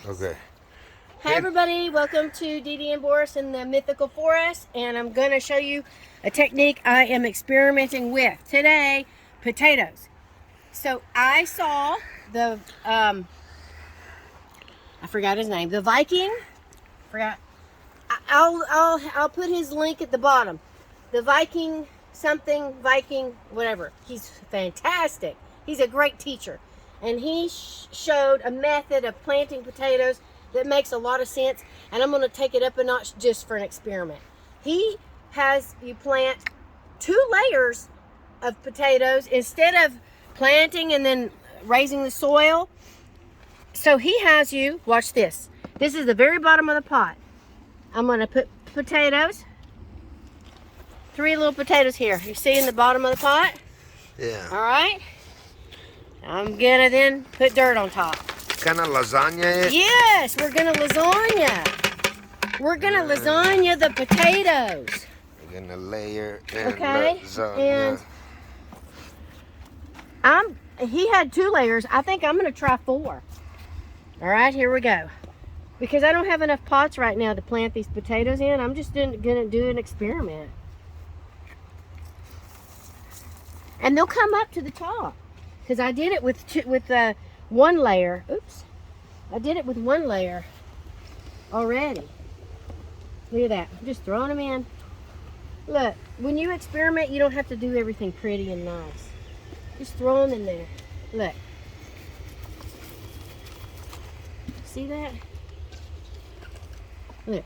Okay. Hi everybody, welcome to Dee Dee and Boris in the Mythical Forest, and I'm going to show you a technique I am experimenting with today, potatoes. So I saw the, I forgot his name, the Viking, I'll put his link at the bottom. The Viking, whatever. He's fantastic. He's a great teacher. And he showed a method of planting potatoes that makes a lot of sense. And I'm going to take it up a notch just for an experiment. He has you plant 2 layers of potatoes instead of planting and then raising the soil. So he has you, watch this. This is the very bottom of the pot. I'm going to put potatoes. 3 little potatoes here. You see in the bottom of the pot? Yeah. All right. I'm gonna then put dirt on top. Kind of lasagna it? Yes, we're gonna lasagna. We're gonna lasagna the potatoes. We're gonna layer and okay. lasagna. And he had 2 layers. I think I'm gonna try 4. All right, here we go. Because I don't have enough pots right now to plant these potatoes in. I'm just gonna do an experiment. And they'll come up to the top. Because I did it with 1 layer. Oops. I did it with 1 layer already. Look at that. I'm just throwing them in. Look, when you experiment, you don't have to do everything pretty and nice. Just throw them in there. Look. See that? Look.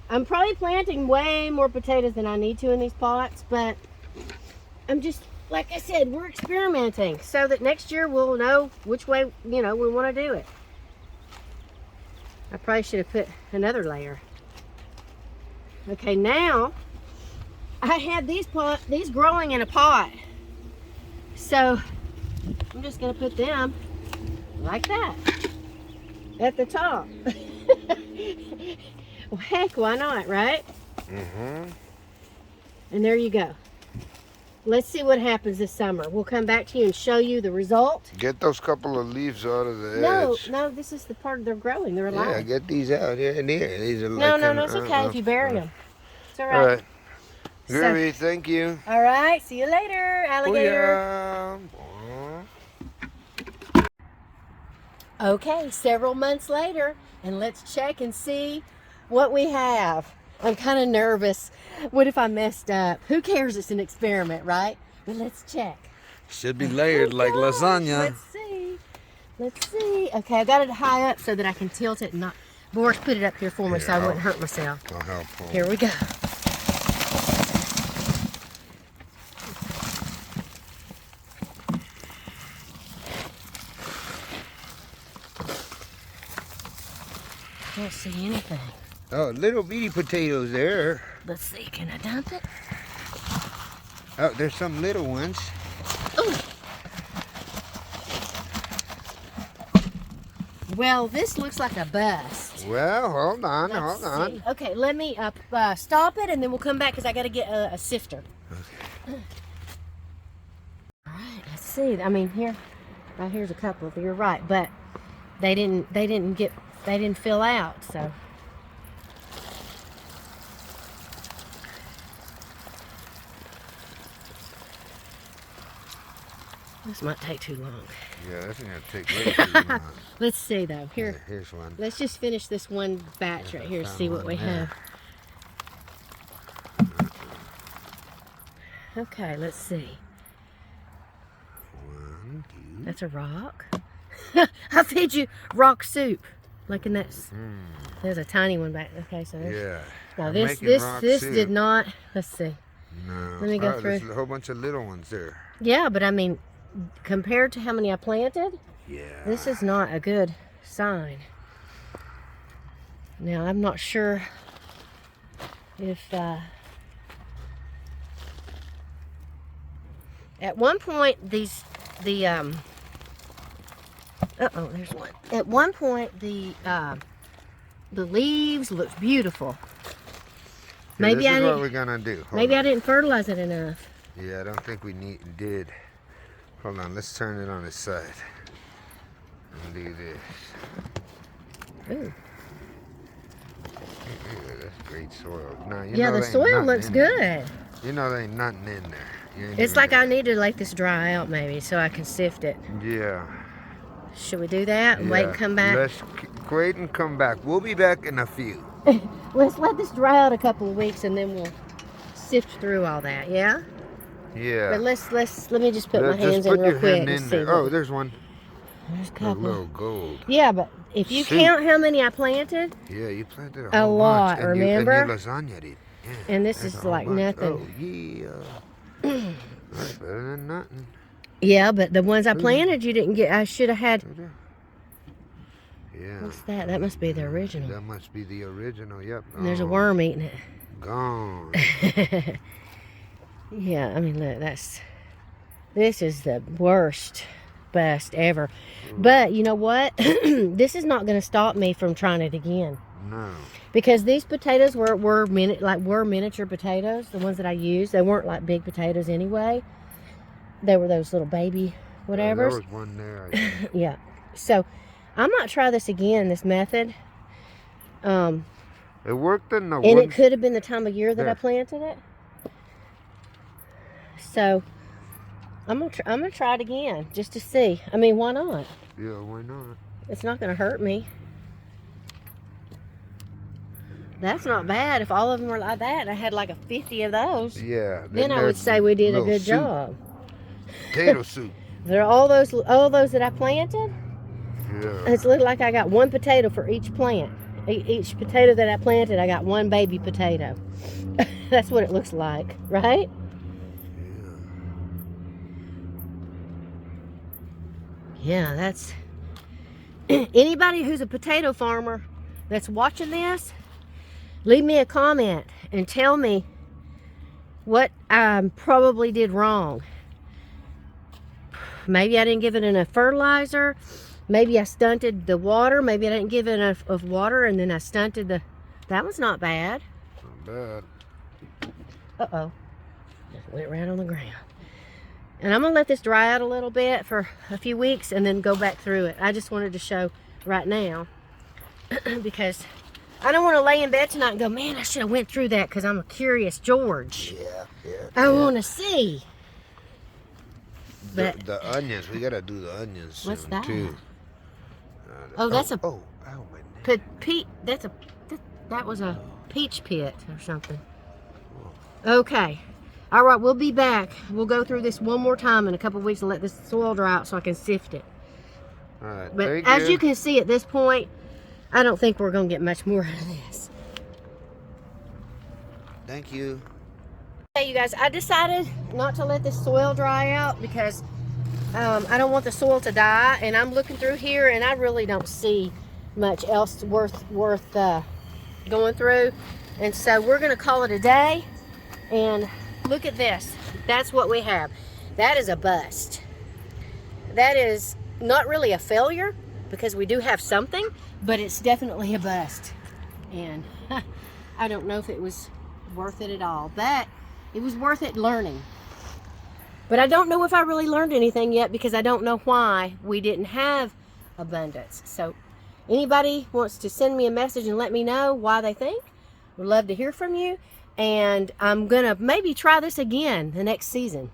I'm probably planting way more potatoes than I need to in these pots, but I'm just, like I said, we're experimenting so that next year we'll know which way, we want to do it. I probably should have put another layer. Okay, now I had these growing in a pot. So I'm just going to put them like that at the top. Well, heck, why not, right? Mm-hmm. And there you go. Let's see what happens this summer. We'll come back to you and show you the result. Get those couple of leaves out of the edge. No, this is the part they're growing. They're alive. Yeah, get these out here and here. These are no, it's okay if you bury them. It's all right. All right. Groovy, thank you. All right, see you later, alligator. Okay, several months later, and let's check and see what we have. I'm kind of nervous. What if I messed up? Who cares? It's an experiment, right? But let's check. Should be layered like lasagna. Let's see. Let's see. Okay, I got it high up so that I can tilt it and not. Boris, put it up here for me so I wouldn't hurt myself. I'll help. Here we go. Can't see anything. Oh, little bitty potatoes there. Let's see, can I dump it? Oh, there's some little ones. Ooh. Well, this looks like a bust. Well, hold on. Okay, let me stop it and then we'll come back because I got to get a sifter. Okay. All right, let's see. I mean, right here's a couple. You're right, but they didn't fill out, so. This might take too long. Yeah, that's gonna take way too long. Let's see though. Here, here's one. Let's just finish this one batch right here. See what we have. Okay, let's see. 1, 2. That's a rock. I feed you rock soup, like in that. There's a tiny one back. Okay, so yeah. Now this did not. Let's see. No. Let me go through. There's a whole bunch of little ones there. Yeah, but I mean, compared to how many I planted, this is not a good sign. Now I'm not sure if at one point there's one. At one point the leaves looked beautiful. Maybe this is what we're gonna do. Maybe I didn't fertilize it enough. Yeah, I don't think we did. Hold on, let's turn it on its side and do this. Ooh. Yeah, that's great soil. Now, Yeah, the soil looks good. You know there ain't nothing in there. It's like I need to let this dry out maybe so I can sift it. Yeah. Should we do that and wait and come back? Let's wait and come back. We'll be back in a few. Let's let this dry out a couple of weeks and then we'll sift through all that, yeah? Yeah. But let me just put my hands in real quick and see. Oh, there's one. There's a A couple. little gold. Yeah, but if you count how many I planted, yeah, you planted a whole lot, bunch. remember? And you lasagna did. Yeah, and this that's is a like whole bunch. nothing. Oh, yeah. That's better than nothing. Yeah, but the ones I planted, you didn't get. I should have had. Yeah. What's that? That must be the original. That must be the original. Yep. And there's a worm eating it. Gone. Yeah, I mean, look, this is the best ever. But you know what? This is not going to stop me from trying it again. No. Because these potatoes were miniature potatoes, the ones that I used. They weren't like big potatoes anyway. They were those little baby whatevers. Yeah, there was one there. I think. Yeah. So I might try this again, this method. It worked in the and it could have been the time of year that I there. planted it. So I'm gonna try it again just to see. I mean, why not? Yeah, why not? It's not gonna hurt me. That's not bad. If all of them were like that, and I had like 50 of those. Yeah. Then I would say we did a good soup. job. Potato soup. There are all those that I planted. Yeah. It's looked like I got one potato for each plant. Each potato that I planted, I got one baby potato. That's what it looks like, right? Yeah, that's... Anybody who's a potato farmer that's watching this, leave me a comment and tell me what I probably did wrong. Maybe I didn't give it enough fertilizer. Maybe I stunted the water. Maybe I didn't give it enough of water and then I stunted the... That was not bad. Not bad. Uh-oh. Just went right on the ground. And I'm going to let this dry out a little bit for a few weeks and then go back through it. I just wanted to show right now because I don't want to lay in bed tonight and go, man, I should have went through that because I'm a curious George. Yeah. I want to see. But The onions, we got to do the onions what's soon, that? too. Oh, that's a... Oh, ow, my neck. That was a peach pit or something. Okay. All right, we'll be back. We'll go through this one more time in a couple of weeks and let this soil dry out so I can sift it. All right. But as you can see at this point, I don't think we're going to get much more out of this. Thank you. Hey, you guys, I decided not to let this soil dry out because I don't want the soil to die. And I'm looking through here and I really don't see much else worth going through. And so we're going to call it a day. And look at this. That's what we have. That is a bust. That is not really a failure because we do have something, but it's definitely a bust. And I don't know if it was worth it at all, but it was worth it learning. But I don't know if I really learned anything yet because I don't know why we didn't have abundance. So anybody wants to send me a message and let me know why they think, would love to hear from you. And I'm going to maybe try this again the next season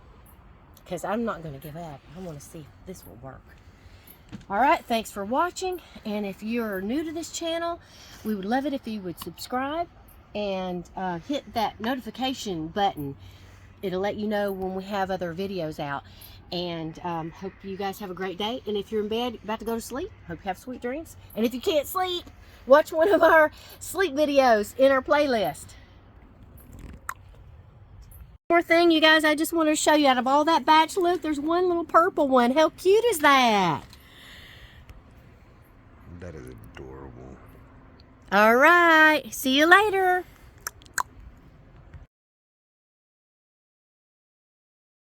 because I'm not going to give up. I want to see if this will work. All right, thanks for watching. And if you're new to this channel, we would love it if you would subscribe and hit that notification button. It'll let you know when we have other videos out. And hope you guys have a great day. And if you're in bed about to go to sleep, hope you have sweet dreams. And if you can't sleep, watch one of our sleep videos in our playlist. More thing, you guys, I just wanted to show you out of all that batch. Look, there's one little purple one. How cute is that? That is adorable. All right, see you later.